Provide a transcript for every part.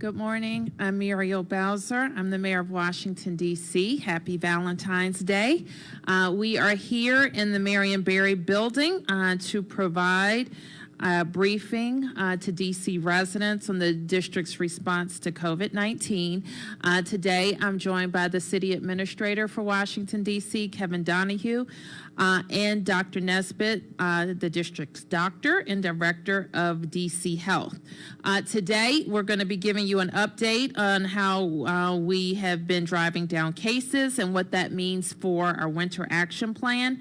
Good morning. I'm Muriel Bowser. I'm the mayor of Washington, D.C. Happy Valentine's Day. We are here in the Marion Barry building to provide a briefing to D.C. residents on the district's response to COVID-19. Today, I'm joined by the city administrator for Washington, D.C., Kevin Donahue, and Dr. Nesbitt, the district's doctor and director of DC Health. Today, we're going to be giving you an update on how we have been driving down cases and what that means for our winter action plan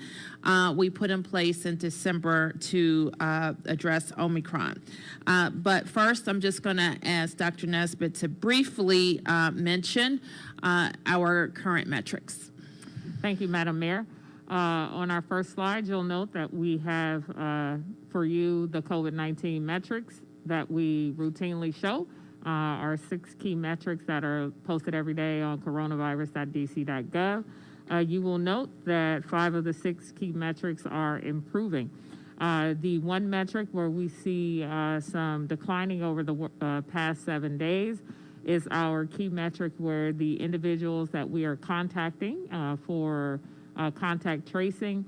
we put in place in December to address Omicron. But first, I'm just going to ask Dr. Nesbitt to briefly mention our current metrics. Thank you, Madam Mayor. On our first slide, you'll note that we have for you the COVID-19 metrics that we routinely show. Our 6 key metrics that are posted every day on coronavirus.dc.gov. You will note that 5 of the 6 key metrics are improving. The one metric where we see some declining over the past 7 days is our key metric where the individuals that we are contacting for contact tracing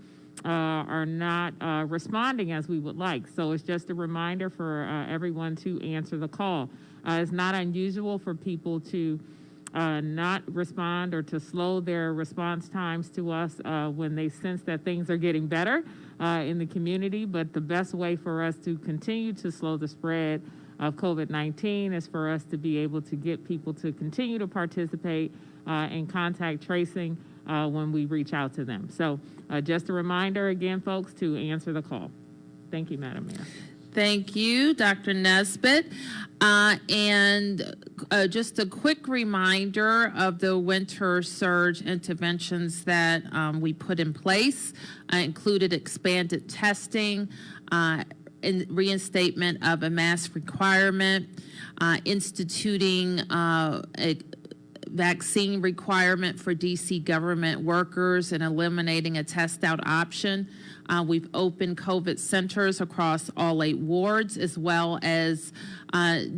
are not responding as we would like. So it's just a reminder for everyone to answer the call. It's not unusual for people to not respond or to slow their response times to us when they sense that things are getting better in the community. But the best way for us to continue to slow the spread of COVID-19 is for us to be able to get people to continue to participate in contact tracing when we reach out to them. So just a reminder again, folks, to answer the call. Thank you, Madam Mayor. Thank you, Dr. Nesbitt. And just a quick reminder of the winter surge interventions that we put in place. Included expanded testing, and reinstatement of a mask requirement, instituting a vaccine requirement for DC government workers and eliminating a test out option. We've opened COVID centers across all 8 wards, as well as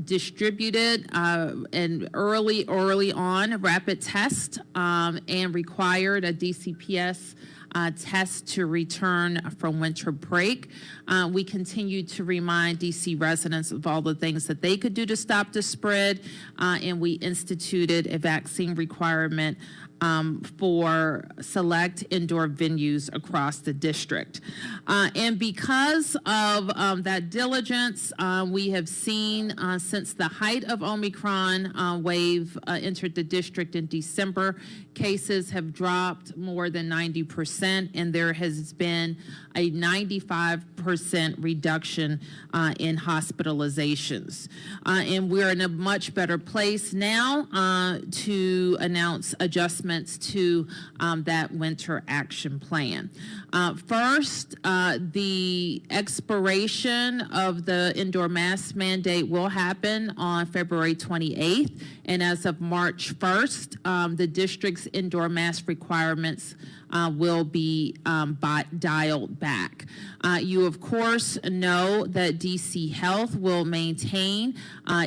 distributed and early on rapid test and required a DCPS test to return from winter break. We continue to remind DC residents of all the things that they could do to stop the spread, and we instituted a vaccine requirement for select indoor venues across the district. And because of that diligence, we have seen since the height of Omicron wave entered the district in December, cases have dropped more than 90%, and there has been a 95% reduction in hospitalizations. And we're in a much better place now to announce adjustments to that winter action plan. First, the expiration of the indoor mask mandate will happen on February 28th, and as of March 1st, the district's indoor mask requirements will be dialed back. You, of course, know that DC Health will maintain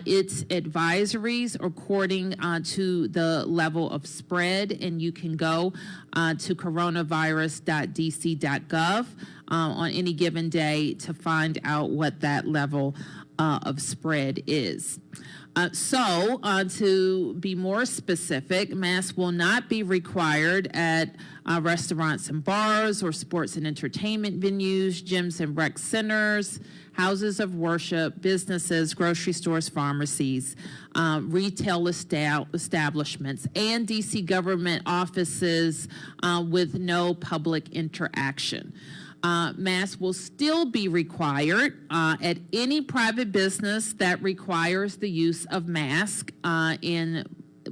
its advisories according to the level of spread, and you can go to coronavirus.dc.gov on any given day to find out what that level of spread is. So to be more specific, masks will not be required at restaurants and bars or sports and entertainment venues, gyms and rec centers, houses of worship, businesses, grocery stores, pharmacies, retail establishments, and DC government offices with no public interaction. Masks will still be required at any private business that requires the use of masks and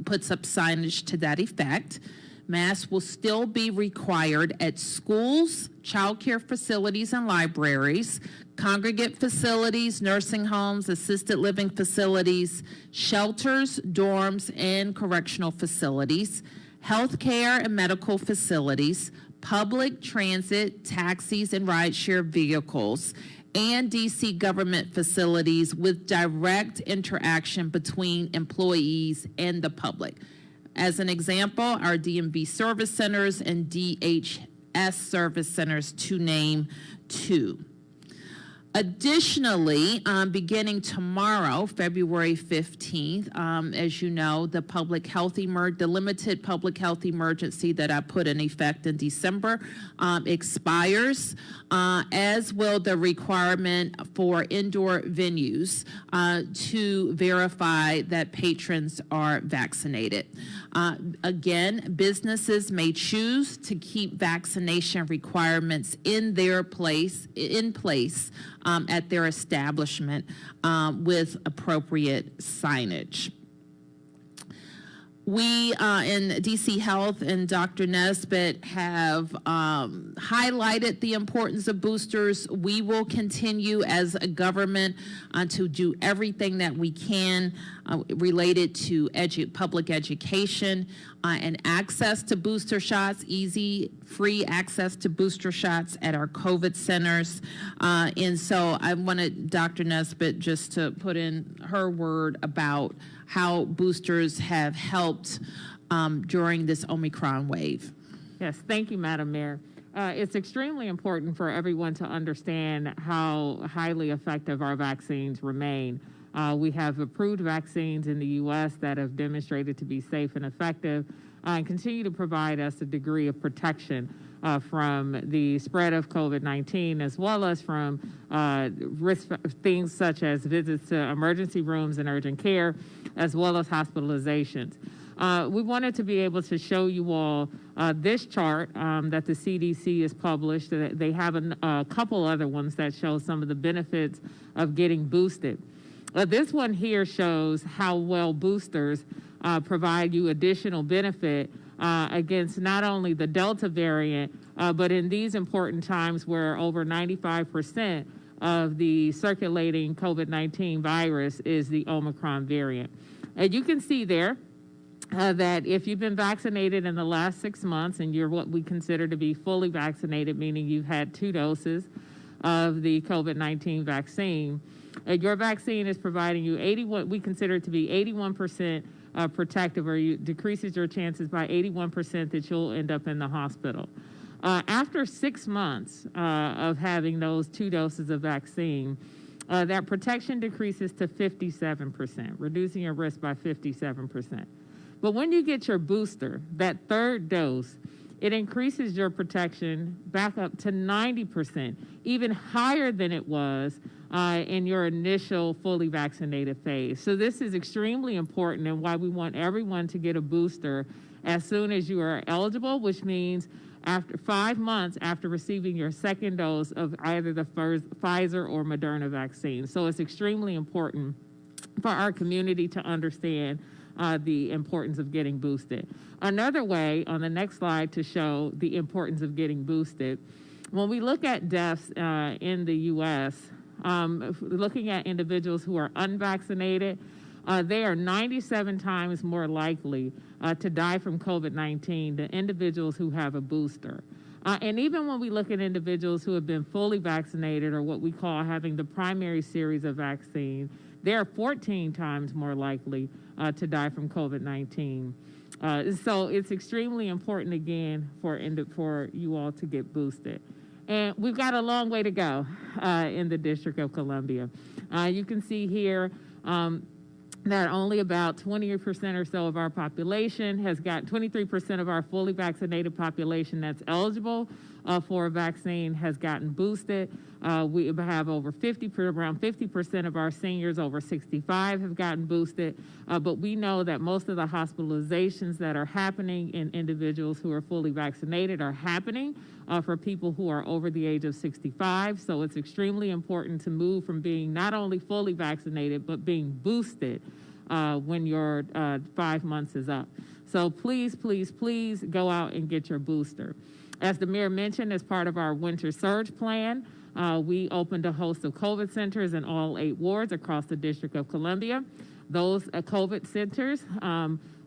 puts up signage to that effect. Masks will still be required at schools, child care facilities and libraries, congregate facilities, nursing homes, assisted living facilities, shelters, dorms, and correctional facilities, healthcare and medical facilities, public transit, taxis, and rideshare vehicles, and DC government facilities with direct interaction between employees and the public. As an example, our DMV service centers and DHS service centers, to name two. Additionally, beginning tomorrow, February 15th, as you know, the limited public health emergency that I put in effect in December expires, as will the requirement for indoor venues to verify that patrons are vaccinated. Again, businesses may choose to keep vaccination requirements in place at their establishment with appropriate signage. We in DC Health and Dr. Nesbitt have highlighted the importance of boosters. We will continue as a government to do everything that we can related to public education and access to booster shots, easy, free access to booster shots at our COVID centers. And so I wanted Dr. Nesbitt just to put in her word about how boosters have helped during this Omicron wave. Yes, thank you, Madam Mayor. It's extremely important for everyone to understand how highly effective our vaccines remain. We have approved vaccines in the U.S. that have demonstrated to be safe and effective and continue to provide us a degree of protection from the spread of COVID-19, as well as from risk things such as visits to emergency rooms and urgent care, as well as hospitalizations. We wanted to be able to show you all this chart that the CDC has published. They have a couple other ones that show some of the benefits of getting boosted. This one here shows how well boosters provide you additional benefit against not only the Delta variant, but in these important times where over 95% of the circulating COVID-19 virus is the Omicron variant. And you can see there that if you've been vaccinated in the last 6 months and you're what we consider to be fully vaccinated, meaning you've had 2 doses of the COVID-19 vaccine, your vaccine is providing you we consider it to be 81% protective, or decreases your chances by 81% that you'll end up in the hospital. After 6 months of having those 2 doses of vaccine, that protection decreases to 57%, reducing your risk by 57%. But when you get your booster, that 3rd dose, it increases your protection back up to 90%, even higher than it was in your initial fully vaccinated phase. So this is extremely important, and why we want everyone to get a booster as soon as you are eligible, which means after 5 months after receiving your 2nd dose of either the Pfizer or Moderna vaccine. So it's extremely important for our community to understand the importance of getting boosted. Another way on the next slide to show the importance of getting boosted, when we look at deaths in the U.S., looking at individuals who are unvaccinated, they are 97 times more likely to die from COVID-19 than individuals who have a booster. And even when we look at individuals who have been fully vaccinated, or what we call having the primary series of vaccine, they are 14 times more likely to die from COVID-19. So it's extremely important, again, for you all to get boosted. And we've got a long way to go in the District of Columbia. You can see here that only about 20% or so of our population has got 23% of our fully vaccinated population that's eligible for a vaccine has gotten boosted. We have around 50% of our seniors over 65 have gotten boosted, but we know that most of the hospitalizations that are happening in individuals who are fully vaccinated are happening for people who are over the age of 65. So it's extremely important to move from being not only fully vaccinated, but being boosted when your 5 months is up. So please, please, please go out and get your booster. As the mayor mentioned, as part of our winter surge plan, we opened a host of COVID centers in all 8 wards across the District of Columbia. Those COVID centers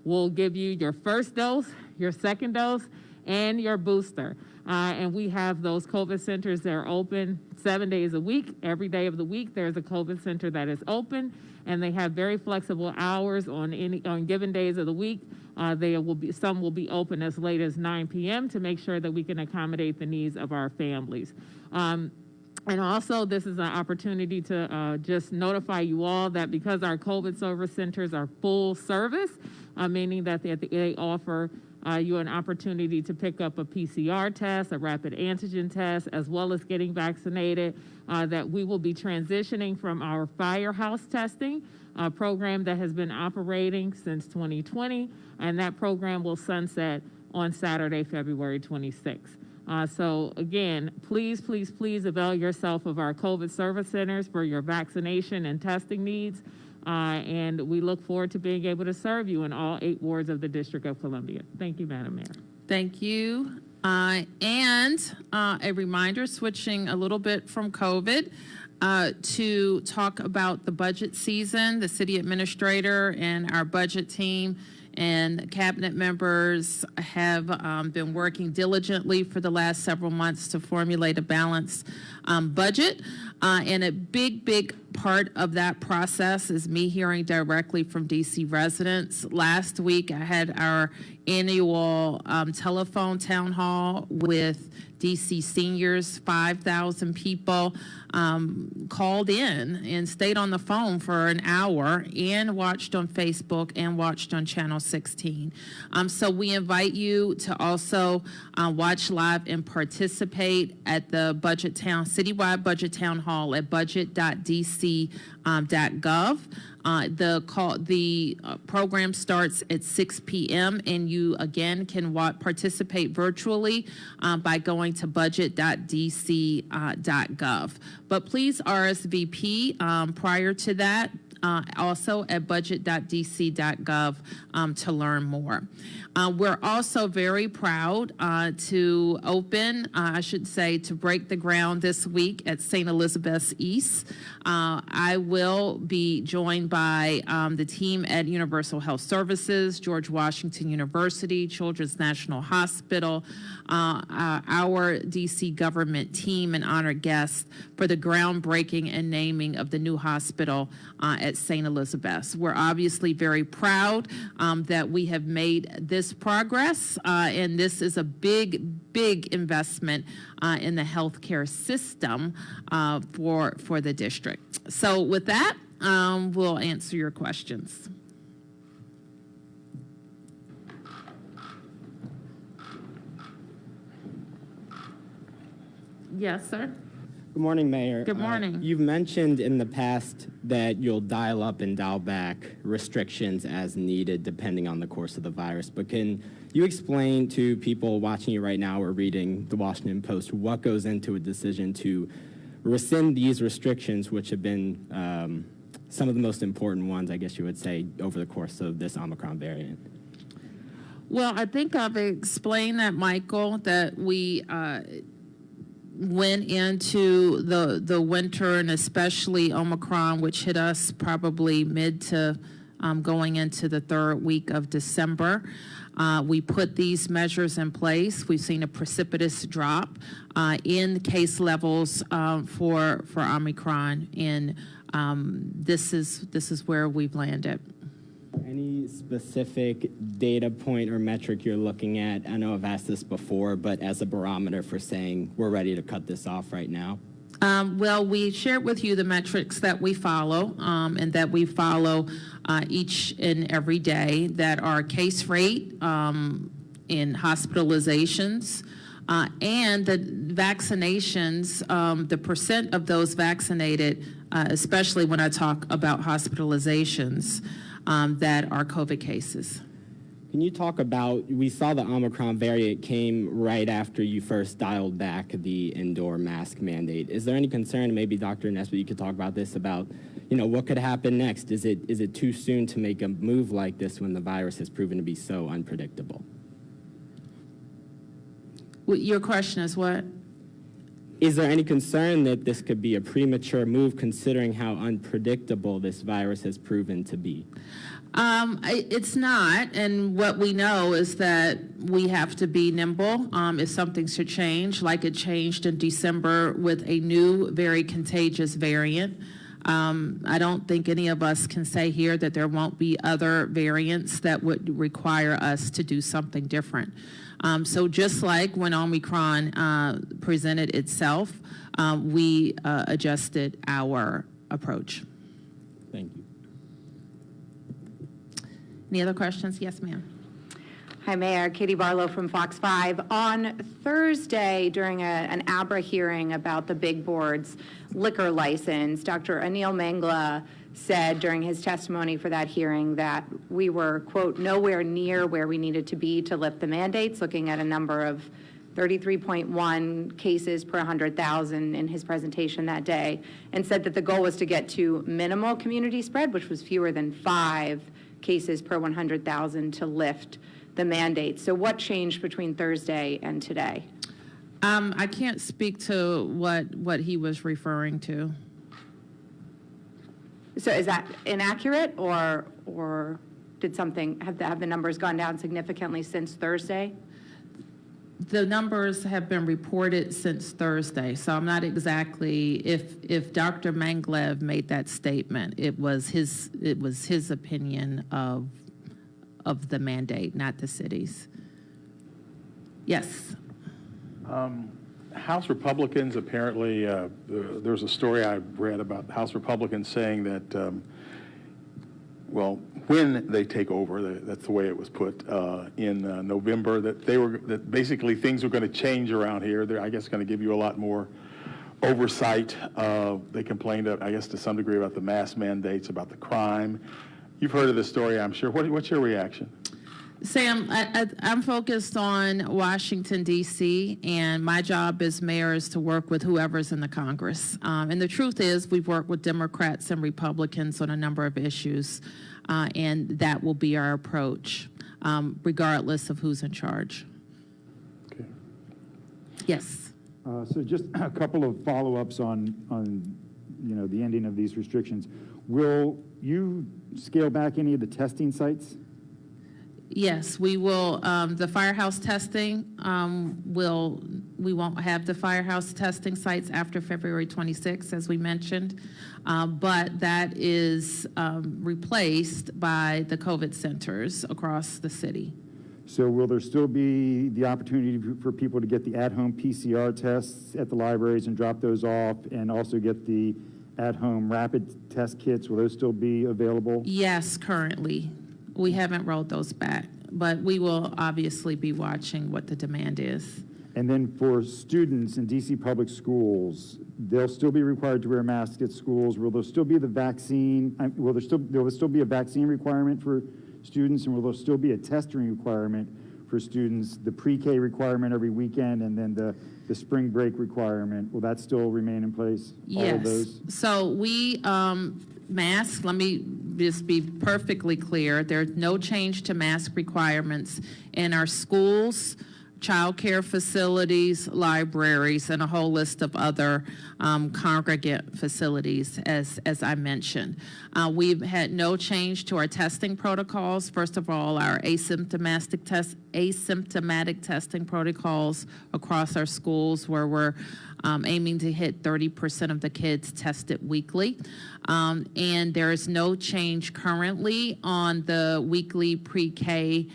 will give you your 1st dose, your 2nd dose, and your booster. And we have those COVID centers that are open 7 days a week. Every day of the week, there's a COVID center that is open, and they have very flexible hours on given days of the week. Some will be open as late as 9 p.m. to make sure that we can accommodate the needs of our families. And also, this is an opportunity to just notify you all that because our COVID service centers are full service, meaning that they offer you an opportunity to pick up a PCR test, a rapid antigen test, as well as getting vaccinated, that we will be transitioning from our firehouse testing program that has been operating since 2020, and that program will sunset on Saturday, February 26th. So again, please, please, please avail yourself of our COVID service centers for your vaccination and testing needs. And we look forward to being able to serve you in all 8 wards of the District of Columbia. Thank you, Madam Mayor. Thank you. And a reminder, switching a little bit from COVID, to talk about the budget season. The city administrator and our budget team and cabinet members have been working diligently for the last several months to formulate a balanced budget. And a big part of that process is me hearing directly from DC residents. Last week, I had our annual telephone town hall with DC seniors. 5,000 people called in and stayed on the phone for an hour and watched on Facebook and watched on Channel 16. So we invite you to also watch live and participate at the citywide budget town hall at budget.dc.gov. The program starts at 6 p.m. and you again can participate virtually by going to budget.dc.gov. But please RSVP prior to that. Also at budget.dc.gov to learn more. We're also very proud to open, to break the ground this week at St. Elizabeth's East. I will be joined by the team at Universal Health Services, George Washington University, Children's National Hospital, our DC government team and honored guests for the groundbreaking and naming of the new hospital at St. Elizabeth's. We're obviously very proud that we have made this progress, and this is a big investment in the healthcare system for the district. So with that, we'll answer your questions. Yes, sir. Good morning, Mayor. Good morning. You've mentioned in the past that you'll dial up and dial back restrictions as needed depending on the course of the virus, but can you explain to people watching you right now or reading the Washington Post what goes into a decision to rescind these restrictions, which have been some of the most important ones, I guess you would say, over the course of this Omicron variant? Well, I think I've explained that, Michael, that we went into the winter, and especially Omicron, which hit us probably mid to going into the 3rd week of December. We put these measures in place. We've seen a precipitous drop in case levels for Omicron, and this is where we've landed. Any specific data point or metric you're looking at? I know I've asked this before, but as a barometer for saying we're ready to cut this off right now? Well, we shared with you the metrics that we follow and that we follow each and every day, that our case rate in hospitalizations and the vaccinations, the percent of those vaccinated, especially when I talk about hospitalizations, that are COVID cases. Can you talk about, we saw the Omicron variant came right after you first dialed back the indoor mask mandate. Is there any concern, maybe Dr. Nesbitt, you could talk about this, about, what could happen next? Is it too soon to make a move like this when the virus has proven to be so unpredictable? Your question is what? Is there any concern that this could be a premature move considering how unpredictable this virus has proven to be? It's not, and what we know is that we have to be nimble if something should change, like it changed in December with a new, very contagious variant. I don't think any of us can say here that there won't be other variants that would require us to do something different. So just like when Omicron presented itself, we adjusted our approach. Thank you. Any other questions? Yes, ma'am. Hi, Mayor. Katie Barlow from Fox 5. On Thursday, during an ABRA hearing about the big board's liquor license, Dr. Anil Mangla said during his testimony for that hearing that we were, quote, nowhere near where we needed to be to lift the mandates, looking at a number of 33.1 cases per 100,000 in his presentation that day, and said that the goal was to get to minimal community spread, which was fewer than 5 cases per 100,000 to lift the mandate. So what changed between Thursday and today? I can't speak to what he was referring to. So is that inaccurate, or did something, have the numbers gone down significantly since Thursday? The numbers have been reported since Thursday, so I'm not exactly, if Dr. Manglev made that statement, it was his opinion of the mandate, not the city's. Yes. House Republicans apparently, there's a story I read about House Republicans saying that, well, when they take over, that's the way it was put, in November, that basically things were going to change around here. They're, I guess, going to give you a lot more oversight. They complained, I guess, to some degree about the mask mandates, about the crime. You've heard of this story, I'm sure. What's your reaction? Sam, I'm focused on Washington, D.C., and my job as mayor is to work with whoever's in the Congress. And the truth is, we've worked with Democrats and Republicans on a number of issues, and that will be our approach, regardless of who's in charge. Okay. Yes. So just a couple of follow-ups on the ending of these restrictions. Will you scale back any of the testing sites? Yes, we will. The firehouse testing, we won't have the firehouse testing sites after February 26th, as we mentioned, but that is replaced by the COVID centers across the city. So will there still be the opportunity for people to get the at-home PCR tests at the libraries and drop those off, and also get the at-home rapid test kits? Will those still be available? Yes, currently. We haven't rolled those back, but we will obviously be watching what the demand is. And then for students in DC public schools, they'll still be required to wear masks at schools. Will there still be the vaccine? Will there still be a vaccine requirement for students, and will there still be a testing requirement for students? The pre-K requirement every weekend, and then the spring break requirement, will that still remain in place? Yes. All of those? So we, masks, let me just be perfectly clear, there's no change to mask requirements in our schools, childcare facilities, libraries, and a whole list of other congregate facilities, as I mentioned. We've had no change to our testing protocols. First of all, our asymptomatic testing protocols across our schools, where we're aiming to hit 30% of the kids tested weekly. And there is no change currently on the weekly pre-K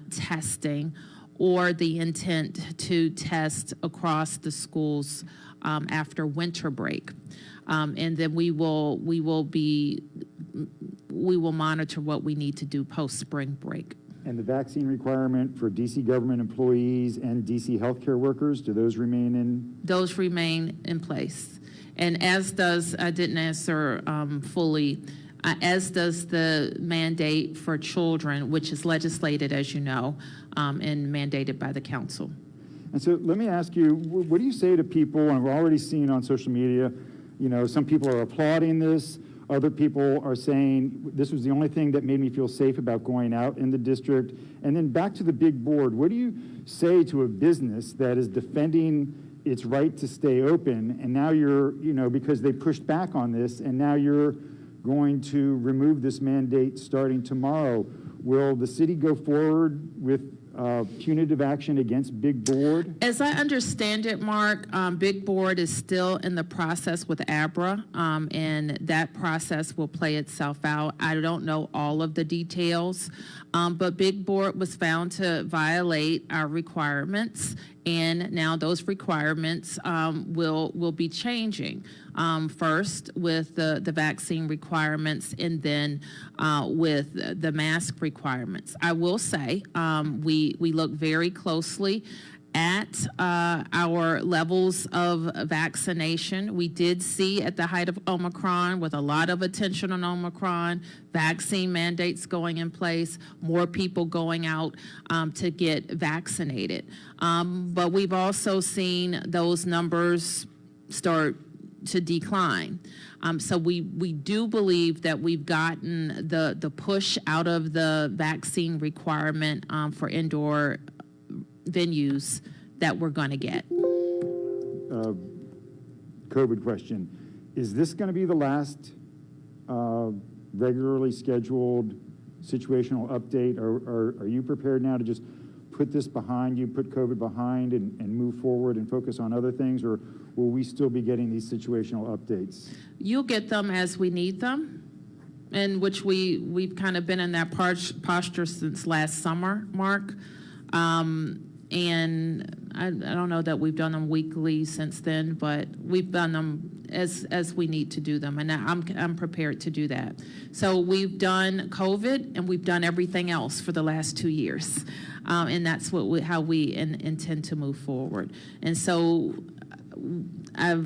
testing, or the intent to test across the schools after winter break. And then we will monitor what we need to do post-spring break. And the vaccine requirement for DC government employees and DC healthcare workers, do those remain in? Those remain in place. And as does, I didn't answer fully, as does the mandate for children, which is legislated, as you know, and mandated by the council. And so let me ask you, what do you say to people, and we're already seeing on social media, some people are applauding this, other people are saying, this was the only thing that made me feel safe about going out in the district. And then back to the big board, what do you say to a business that is defending its right to stay open, and now you're, because they pushed back on this, and now you're going to remove this mandate starting tomorrow. Will the city go forward with punitive action against Big Board? As I understand it, Mark, Big Board is still in the process with ABRA, and that process will play itself out. I don't know all of the details, but Big Board was found to violate our requirements, and now those requirements will be changing. First with the vaccine requirements, and then with the mask requirements. I will say we look very closely at our levels of vaccination. We did see at the height of Omicron, with a lot of attention on Omicron, vaccine mandates going in place, more people going out to get vaccinated. But we've also seen those numbers start to decline. So we do believe that we've gotten the push out of the vaccine requirement for indoor venues that we're going to get. COVID question. Is this going to be the last regularly scheduled situational update? Or are you prepared now to just put this behind you, put COVID behind and move forward and focus on other things? Or will we still be getting these situational updates? You'll get them as we need them, in which we've kind of been in that posture since last summer, Mark. And I don't know that we've done them weekly since then, but we've done them as we need to do them, and I'm prepared to do that. So we've done COVID, and we've done everything else for the last 2 years, and that's how we intend to move forward. And so I've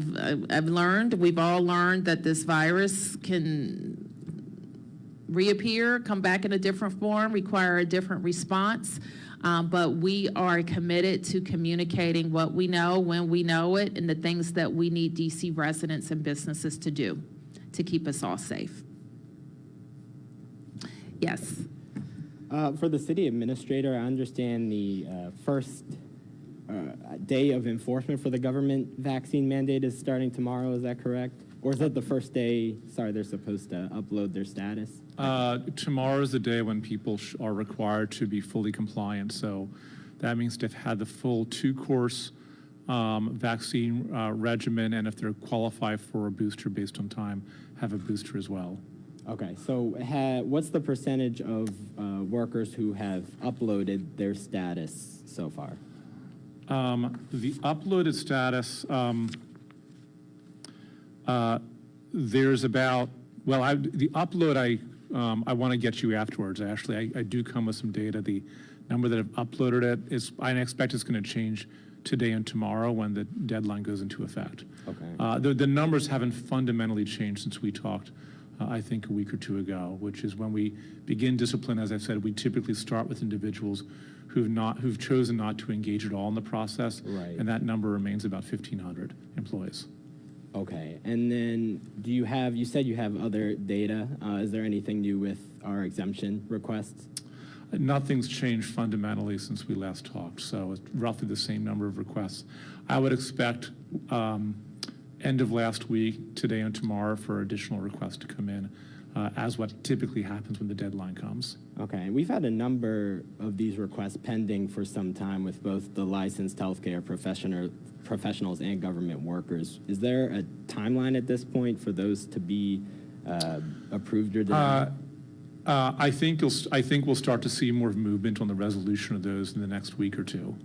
learned, we've all learned that this virus can reappear, come back in a different form, require a different response. But we are committed to communicating what we know, when we know it, and the things that we need DC residents and businesses to do to keep us all safe. Yes. For the city administrator, I understand the first day of enforcement for the government vaccine mandate is starting tomorrow. Is that correct? Or is that the first day, they're supposed to upload their status? Tomorrow is the day when people are required to be fully compliant. So that means they've had the full 2-course vaccine regimen, and if they're qualified for a booster based on time, have a booster as well. Okay, so what's the percentage of workers who have uploaded their status so far? The uploaded status, there's about, the upload I want to get you afterwards, actually. I do come with some data. The number that have uploaded it is, I expect it's going to change today and tomorrow when the deadline goes into effect. Okay. The numbers haven't fundamentally changed since we talked, I think, a week or two ago, which is when we begin discipline. As I said, we typically start with individuals who've chosen not to engage at all in the process, right. And that number remains about 1,500 employees. Okay, and then you said you have other data. Is there anything new with our exemption requests? Nothing's changed fundamentally since we last talked, so it's roughly the same number of requests. I would expect end of last week, today and tomorrow, for additional requests to come in, as what typically happens when the deadline comes. Okay, we've had a number of these requests pending for some time with both the licensed healthcare professionals and government workers. Is there a timeline at this point for those to be approved or denied? I think we'll start to see more movement on the resolution of those in the next week or two.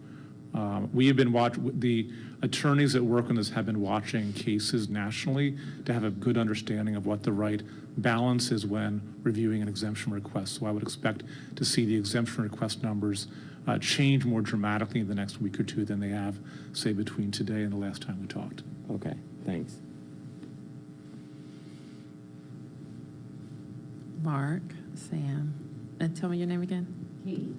We have been the attorneys that work on this have been watching cases nationally to have a good understanding of what the right balance is when reviewing an exemption request. So I would expect to see the exemption request numbers change more dramatically in the next week or two than they have, say, between today and the last time we talked. Okay, thanks. Mark, Sam, and tell me your name again?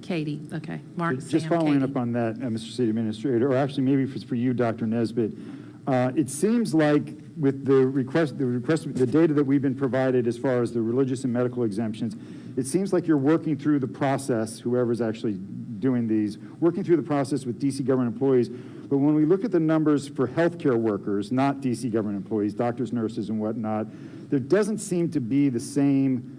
Katie. Okay. Mark, Just Sam, following Katie. up on that, Mr. City Administrator, or actually maybe if it's for you, Dr. Nesbitt, it seems like with the data that we've been provided as far as the religious and medical exemptions, it seems like you're working through the process, whoever's actually doing these, working through the process with DC government employees, But when we look at the numbers for healthcare workers, not DC government employees, doctors, nurses, and whatnot, there doesn't seem to be the same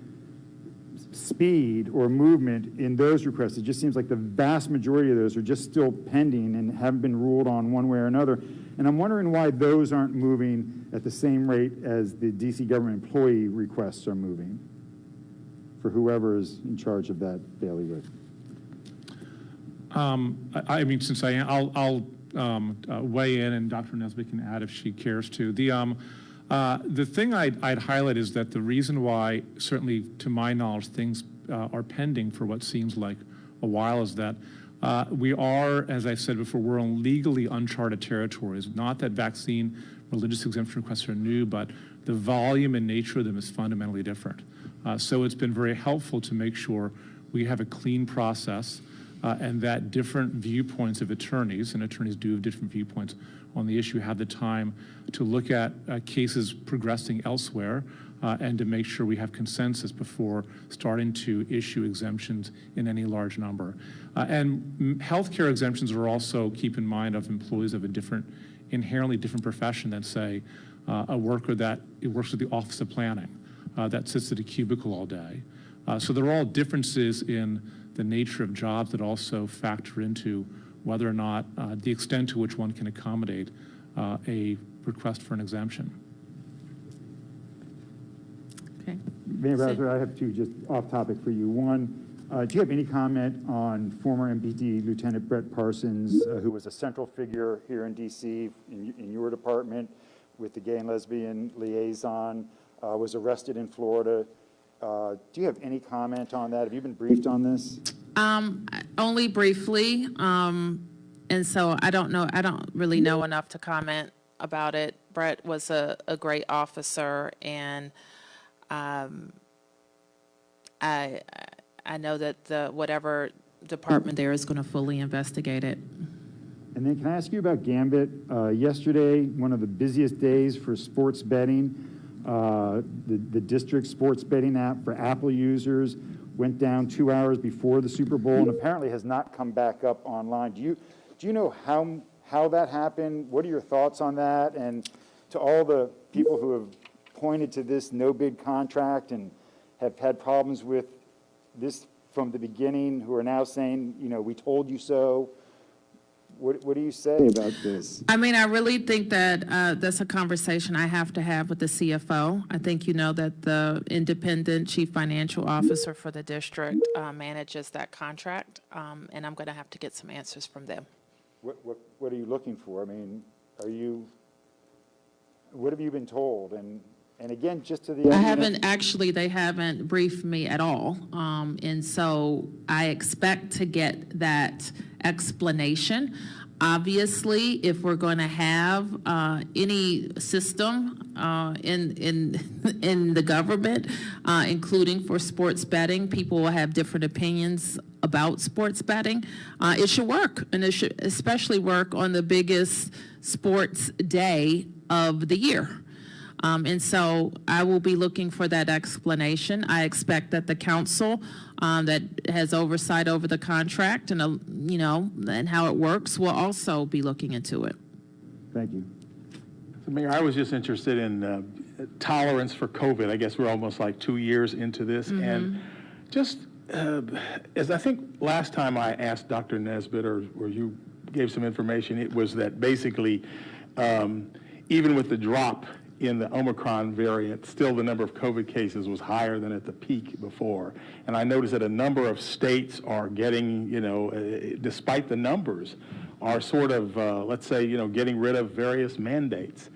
speed or movement in those requests. It just seems like the vast majority of those are just still pending and haven't been ruled on one way or another. And I'm wondering why those aren't moving at the same rate as the DC government employee requests are moving for whoever is in charge of that bailiwick. I mean, since I'll weigh in, and Dr. Nesbitt can add if she cares to. The thing I'd highlight is that the reason why, certainly to my knowledge, things are pending for what seems like a while is that we are, as I said before, we're on legally uncharted territories. Not that vaccine religious exemption requests are new, but the volume and nature of them is fundamentally different. So it's been very helpful to make sure we have a clean process and that different viewpoints of attorneys, and attorneys do have different viewpoints on the issue, have the time to look at cases progressing elsewhere and to make sure we have consensus before starting to issue exemptions in any large number. And healthcare exemptions are also, keep in mind, of employees of a different, inherently different profession than, say, a worker that works at the Office of Planning that sits at a cubicle all day. So there are all differences in the nature of jobs that also factor into whether or not the extent to which one can accommodate a request for an exemption. Okay. Mayor Bowser, I have two just off topic for you. One, do you have any comment on former MPD Lieutenant Brett Parsons, who was a central figure here in DC in your department with the gay and lesbian liaison, was arrested in Florida? Do you have any comment on that? Have you been briefed on this? Only briefly, and so I don't know. I don't really know enough to comment about it. Brett was a great officer, and I know that whatever department there is going to fully investigate it. And then can I ask you about Gambit? Yesterday, one of the busiest days for sports betting. The district sports betting app for Apple users went down 2 hours before the Super Bowl and apparently has not come back up online. Do you know how that happened? What are your thoughts on that? And to all the people who have pointed to this no-bid contract and have had problems with this from the beginning, who are now saying, you know, we told you so. What do you say about this? I mean, I really think that that's a conversation I have to have with the CFO. I think you know that the independent chief financial officer for the district manages that contract, and I'm going to have to get some answers from them. What are you looking for? I mean, what have you been told? And again, just to the I haven't actually, they haven't briefed me at all. And so I expect to get that explanation. Obviously, if we're going to have any system in the government, including for sports betting, people will have different opinions about sports betting. It should work, and it should especially work on the biggest sports day of the year. And so I will be looking for that explanation. I expect that the council that has oversight over the contract and, and how it works will also be looking into it. Thank you. So, Mayor, I was just interested in tolerance for COVID. I guess we're almost like 2 years into this. Mm-hmm. And just as I think last time I asked Dr. Nesbitt or you gave some information, it was that basically even with the drop in the Omicron variant, still the number of COVID cases was higher than at the peak before. And I noticed that a number of states are getting, despite the numbers, are sort of, let's say, getting rid of various mandates.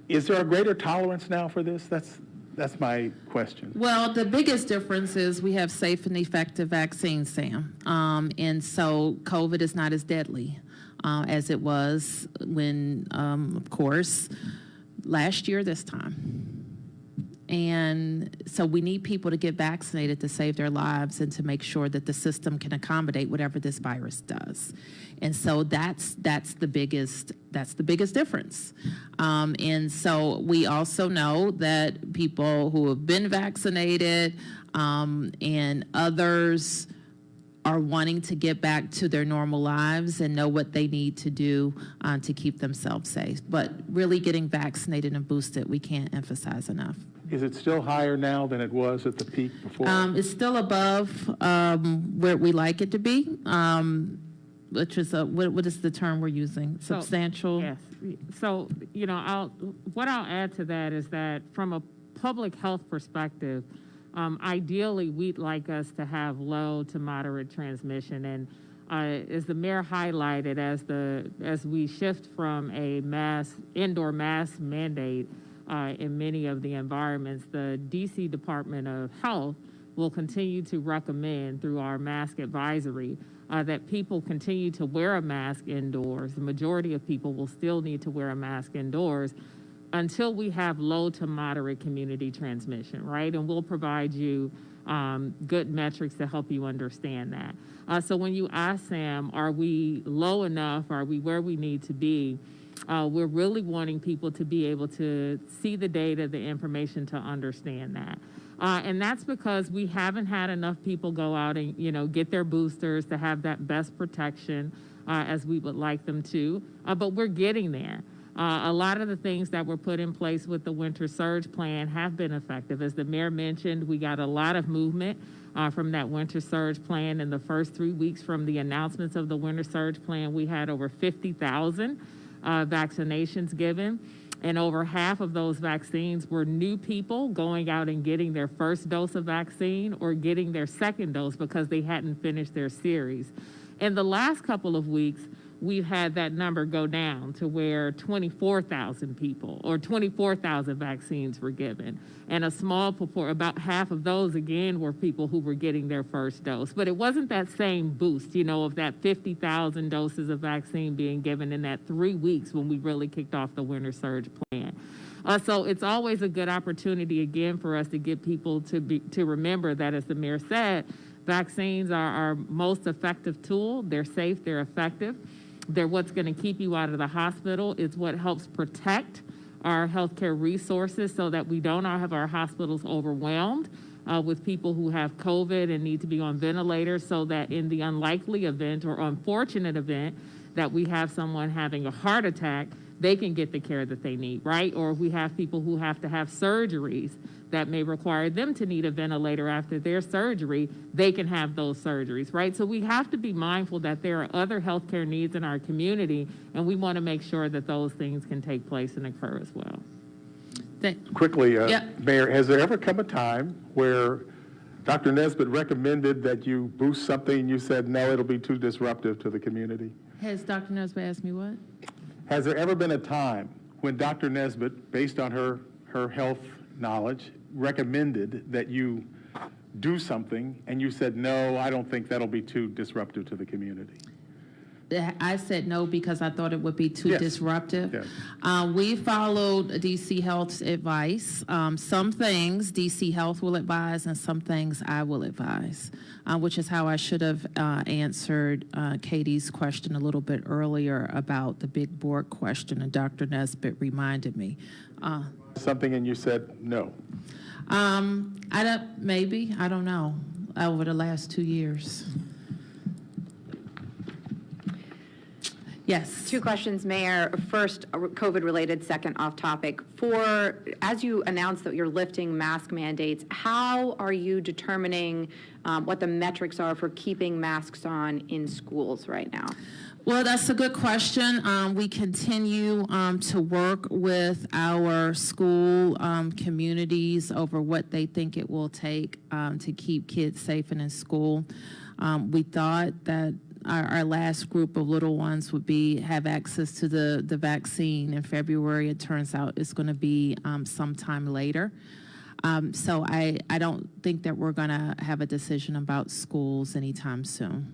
Is there a greater tolerance now for this? That's my question. Well, the biggest difference is we have safe and effective vaccines, Sam. And so COVID is not as deadly as it was when, of course, last year this time. And so we need people to get vaccinated to save their lives and to make sure that the system can accommodate whatever this virus does. And so that's the biggest difference. And so we also know that people who have been vaccinated and others are wanting to get back to their normal lives and know what they need to do to keep themselves safe. But really getting vaccinated and boosted, we can't emphasize enough. Is it still higher now than it was at the peak before? It's still above where we like it to be, which is what is the term we're using? So, Substantial? Yes. So, what I'll add to that is that from a public health perspective, ideally, we'd like us to have low to moderate transmission. And as the mayor highlighted, as we shift from a indoor mask mandate in many of the environments, the DC Department of Health will continue to recommend through our mask advisory that people continue to wear a mask indoors. The majority of people will still need to wear a mask indoors until we have low to moderate community transmission, right? And we'll provide you good metrics to help you understand that. So when you ask Sam, are we low enough? Are we where we need to be? We're really wanting people to be able to see the data, the information to understand that. And that's because we haven't had enough people go out and, get their boosters to have that best protection as we would like them to, but we're getting there. A lot of the things that were put in place with the winter surge plan have been effective. As the mayor mentioned, we got a lot of movement from that winter surge plan. In the first 3 weeks from the announcements of the winter surge plan, we had over 50,000 vaccinations given. And over half of those vaccines were new people going out and getting their first dose of vaccine or getting their second dose because they hadn't finished their series. In the last couple of weeks, we've had that number go down to where 24,000 people or 24,000 vaccines were given. And a small proportion, about half of those, again, were people who were getting their first dose. But it wasn't that same boost, of that 50,000 doses of vaccine being given in that 3 weeks when we really kicked off the winter surge plan. So it's always a good opportunity, again, for us to get people to remember that, as the mayor said, vaccines are our most effective tool. They're safe, they're effective. They're what's going to keep you out of the hospital. It's what helps protect our healthcare resources so that we don't have our hospitals overwhelmed with people who have COVID and need to be on ventilators, so that in the unlikely event or unfortunate event that we have someone having a heart attack, they can get the care that they need, right? Or we have people who have to have surgeries that may require them to need a ventilator after their surgery, they can have those surgeries, right? So we have to be mindful that there are other healthcare needs in our community, and we want to make sure that those things can take place and occur as well. Quickly, Yeah. Mayor, has there ever come a time where Dr. Nesbitt recommended that you boost something and you said, no, it'll be too disruptive to the community? Has Dr. Nesbitt asked me what? Has there ever been a time when Dr. Nesbitt, based on her health knowledge, recommended that you do something and you said, no, I don't think that'll be too disruptive to the community? I said no because I thought it would be too Yes. disruptive. Yes. We followed DC Health's advice. Some things DC Health will advise and some things I will advise, which is how I should have answered Katie's question a little bit earlier about the big board question, and Dr. Nesbitt reminded me. Something and you said no. I don't know, over the last 2 years. Yes. Two questions, Mayor. First, COVID-related, second off-topic. As you announced that you're lifting mask mandates, how are you determining what the metrics are for keeping masks on in schools right now? Well, that's a good question. We continue to work with our school communities over what they think it will take to keep kids safe and in school. We thought that our last group of little ones would have access to the vaccine in February. It turns out it's going to be sometime later. So I don't think that we're going to have a decision about schools anytime soon.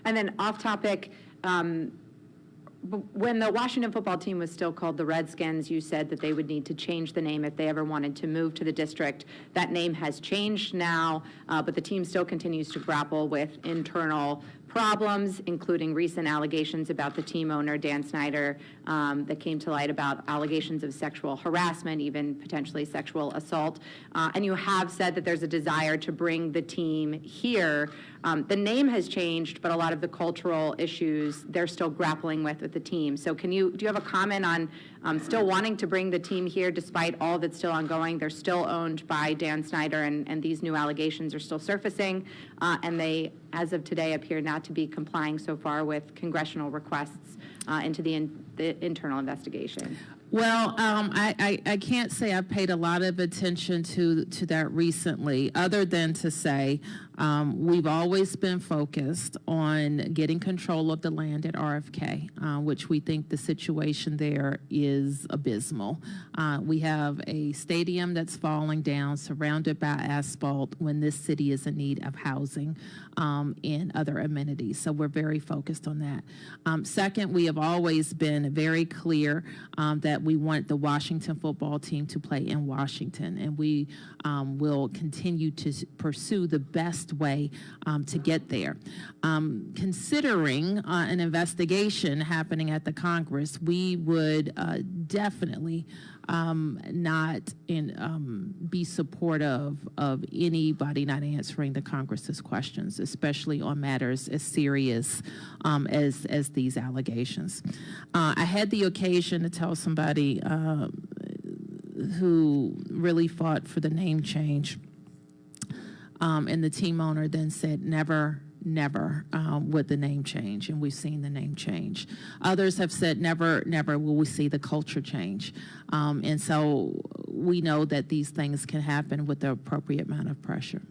And then off-topic, when the Washington football team was still called the Redskins, you said that they would need to change the name if they ever wanted to move to the district. That name has changed now, but the team still continues to grapple with internal problems, including recent allegations about the team owner, Dan Snyder, that came to light about allegations of sexual harassment, even potentially sexual assault. And you have said that there's a desire to bring the team here. The name has changed, but a lot of the cultural issues they're still grappling with the team. So do you have a comment on still wanting to bring the team here despite all that's still ongoing? They're still owned by Dan Snyder, and these new allegations are still surfacing, and they, as of today, appear not to be complying so far with congressional requests into the internal investigation. Well, I can't say I've paid a lot of attention to that recently, other than to say we've always been focused on getting control of the land at RFK, which we think the situation there is abysmal. We have a stadium that's falling down, surrounded by asphalt, when this city is in need of housing and other amenities. So we're very focused on that. Second, we have always been very clear that we want the Washington football team to play in Washington, and we will continue to pursue the best way to get there. Considering an investigation happening at the Congress, we would definitely not be supportive of anybody not answering the Congress's questions, especially on matters as serious as these allegations. I had the occasion to tell somebody who really fought for the name change, and the team owner then said, never would the name change, and we've seen the name change. Others have said never will we see the culture change. And so we know that these things can happen with the appropriate amount of pressure.